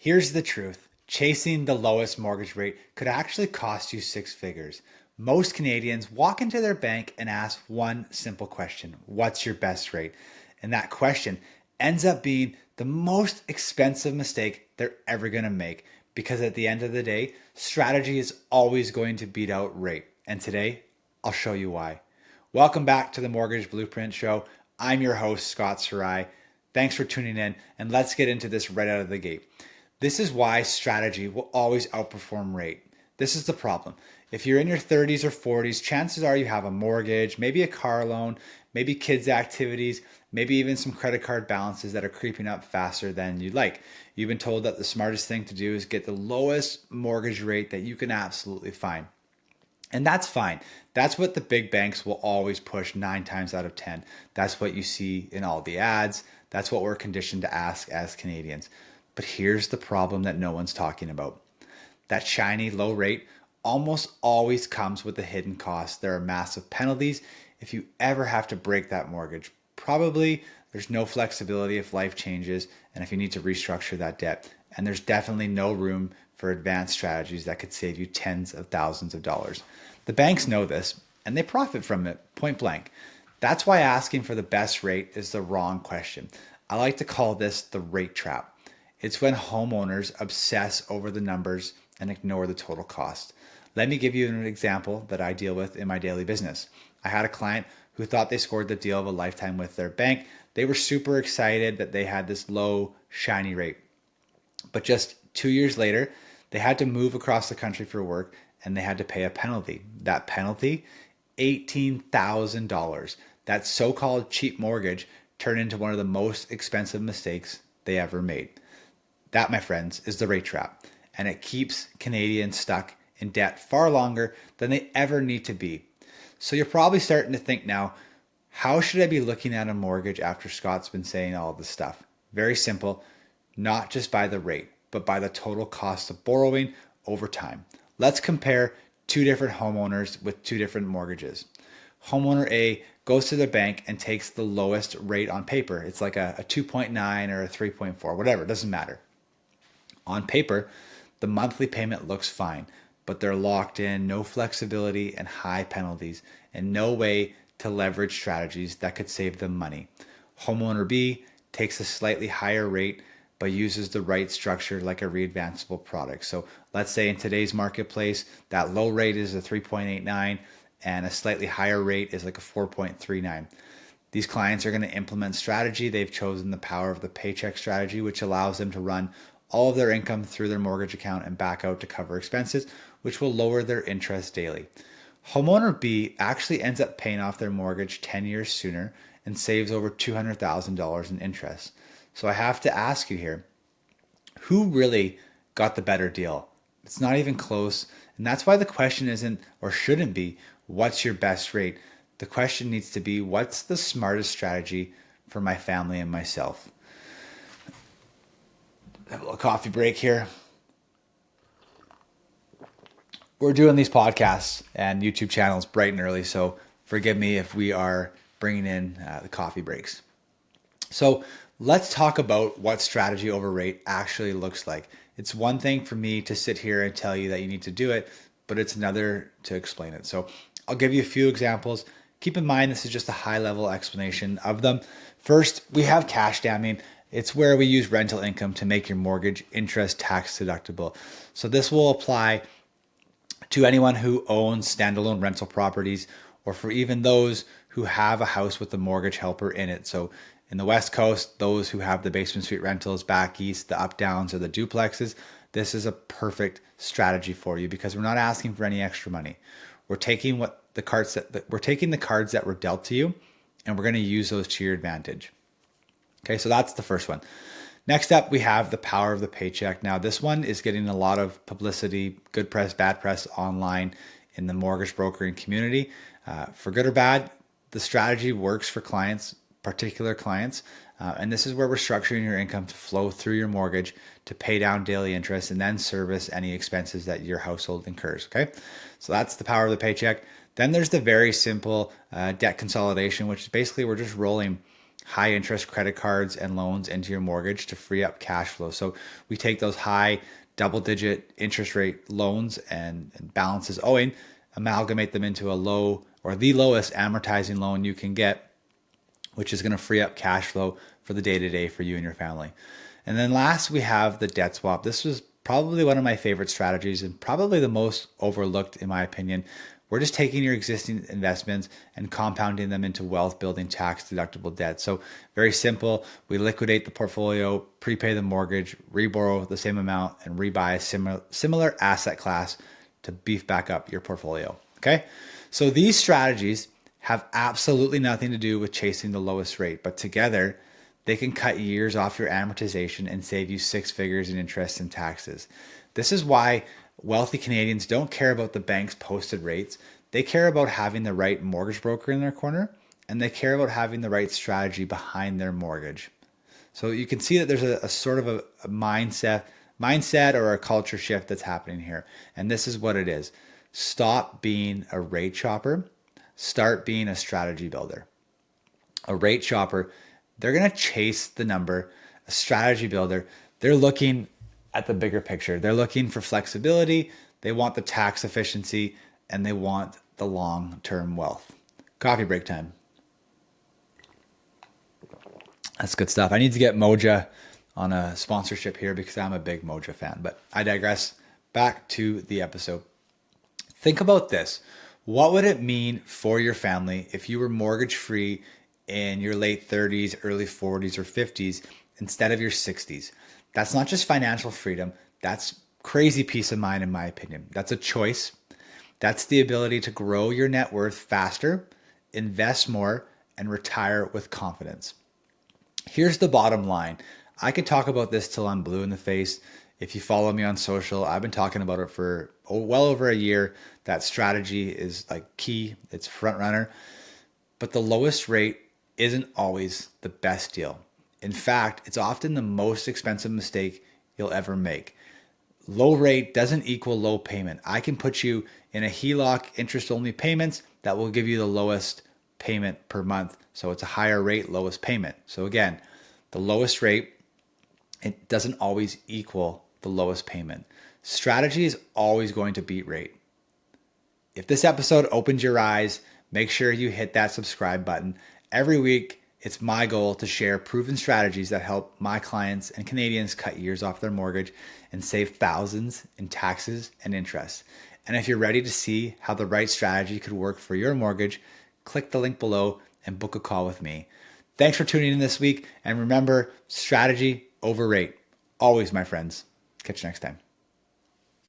Here's the truth. Chasing the lowest mortgage rate could actually cost you six figures. Most Canadians walk into their bank and ask one simple question: what's your best rate? And that question ends up being the most expensive mistake they're ever going to make because at the end of the day, strategy is always going to beat out rate. And today, I'll show you why. Welcome back to the Mortgage Blueprint Show. I'm your host, Scott Sarai. Thanks for tuning in, and let's get into this right out of the gate. This is why strategy will always outperform rate. This is the problem. If you're in your 30s or 40s, chances are you have a mortgage, maybe a car loan, maybe kids' activities, maybe even some credit card balances that are creeping up faster than you'd like. You've been told that the smartest thing to do is get the lowest mortgage rate that you can absolutely find. And that's fine. That's what the big banks will always push 9 times out of 10. That's what you see in all the ads. That's what we're conditioned to ask as Canadians. But here's the problem that no one's talking about. That shiny low rate almost always comes with a hidden cost. There are massive penalties if you ever have to break that mortgage. Probably there's no flexibility if life changes and if you need to restructure that debt. And there's definitely no room for advanced strategies that could save you tens of thousands of dollars. The banks know this and they profit from it, point blank. That's why asking for the best rate is the wrong question. I like to call this the rate trap. It's when homeowners obsess over the numbers and ignore the total cost. Let me give you an example that I deal with in my daily business. I had a client who thought they scored the deal of a lifetime with their bank. They were super excited that they had this low, shiny rate. But just 2 years later, they had to move across the country for work and they had to pay a penalty. That penalty, $18,000. That so-called cheap mortgage turned into one of the most expensive mistakes they ever made. That, my friends, is the rate trap, and it keeps Canadians stuck in debt far longer than they ever need to be. So you're probably starting to think now, how should I be looking at a mortgage after Scott's been saying all this stuff? Very simple, not just by the rate, but by the total cost of borrowing over time. Let's compare two different homeowners with two different mortgages. Homeowner A goes to the bank and takes the lowest rate on paper. It's like a 2.9 or a 3.4, whatever, it doesn't matter. On paper, the monthly payment looks fine, but they're locked in, no flexibility and high penalties, and no way to leverage strategies that could save them money. Homeowner B takes a slightly higher rate but uses the right structure like a readvanceable product. So let's say in today's marketplace, that low rate is a 3.89 and a slightly higher rate is like a 4.39. These clients are going to implement strategy. They've chosen the power of the paycheck strategy, which allows them to run all of their income through their mortgage account and back out to cover expenses, which will lower their interest daily. Homeowner B actually ends up paying off their mortgage 10 years sooner and saves over $200,000 in interest. So I have to ask you here, who really got the better deal? It's not even close. And that's why the question isn't or shouldn't be, what's your best rate? The question needs to be, what's the smartest strategy for my family and myself? Have a little coffee break here. We're doing these podcasts and YouTube channels bright and early, so forgive me if we are bringing in the coffee breaks. So let's talk about what strategy over rate actually looks like. It's one thing for me to sit here and tell you that you need to do it, but it's another to explain it. So I'll give you a few examples. Keep in mind, this is just a high level explanation of them. First, we have cash damming. It's where we use rental income to make your mortgage interest tax deductible. So this will apply to anyone who owns standalone rental properties or for even those who have a house with a mortgage helper in it. So in the West Coast, those who have the basement suite rentals, back east, the up downs or the duplexes, this is a perfect strategy for you because we're not asking for any extra money. We're taking the cards that were dealt to you and we're going to use those to your advantage. Okay, so that's the first one. Next up, we have the power of the paycheck. Now, this one is getting a lot of publicity, good press, bad press online in the mortgage brokering community. For good or bad, the strategy works for clients, particular clients. And this is where we're structuring your income to flow through your mortgage to pay down daily interest and then service any expenses that your household incurs. Okay, so that's the power of the paycheck. Then there's the very simple debt consolidation, which is basically we're just rolling high interest credit cards and loans into your mortgage to free up cash flow. So we take those high double digit interest rate loans and balances owing, amalgamate them into a low or the lowest amortizing loan you can get, which is going to free up cash flow for the day to day for you and your family. And then last, we have the debt swap. This was probably one of my favorite strategies and probably the most overlooked, in my opinion. We're just taking your existing investments and compounding them into wealth building tax deductible debt. So, very simple. We liquidate the portfolio, prepay the mortgage, reborrow the same amount, and rebuy a similar asset class to beef back up your portfolio. Okay. So, these strategies have absolutely nothing to do with chasing the lowest rate, but together they can cut years off your amortization and save you six figures in interest and taxes. This is why wealthy Canadians don't care about the bank's posted rates. They care about having the right mortgage broker in their corner, and they care about having the right strategy behind their mortgage. So you can see that there's a sort of a mindset or a culture shift that's happening here. And this is what it is. Stop being a rate shopper. Start being a strategy builder. A rate shopper, they're going to chase the number. A strategy builder, they're looking at the bigger picture. They're looking for flexibility. They want the tax efficiency and they want the long-term wealth. Coffee break time. That's good stuff. I need to get Moja on a sponsorship here because I'm a big Moja fan, but I digress. Back to the episode. Think about this. What would it mean for your family if you were mortgage free in your late 30s, early 40s, or 50s instead of your 60s? That's not just financial freedom. That's crazy peace of mind, in my opinion. That's a choice. That's the ability to grow your net worth faster, invest more, and retire with confidence. Here's the bottom line. I could talk about this till I'm blue in the face. If you follow me on social, I've been talking about it for well over a year. That strategy is like key. It's front runner. But the lowest rate isn't always the best deal. In fact, it's often the most expensive mistake you'll ever make. Low rate doesn't equal low payment. I can put you in a HELOC interest only payments that will give you the lowest payment per month. So it's a higher rate, lowest payment. So again, the lowest rate, it doesn't always equal the lowest payment. Strategy is always going to beat rate. If this episode opened your eyes, make sure you hit that subscribe button. Every week, it's my goal to share proven strategies that help my clients and Canadians cut years off their mortgage and save thousands in taxes and interest. And if you're ready to see how the right strategy could work for your mortgage, click the link below and book a call with me. Thanks for tuning in this week. And remember, strategy over rate. Always, my friends. Catch you next time.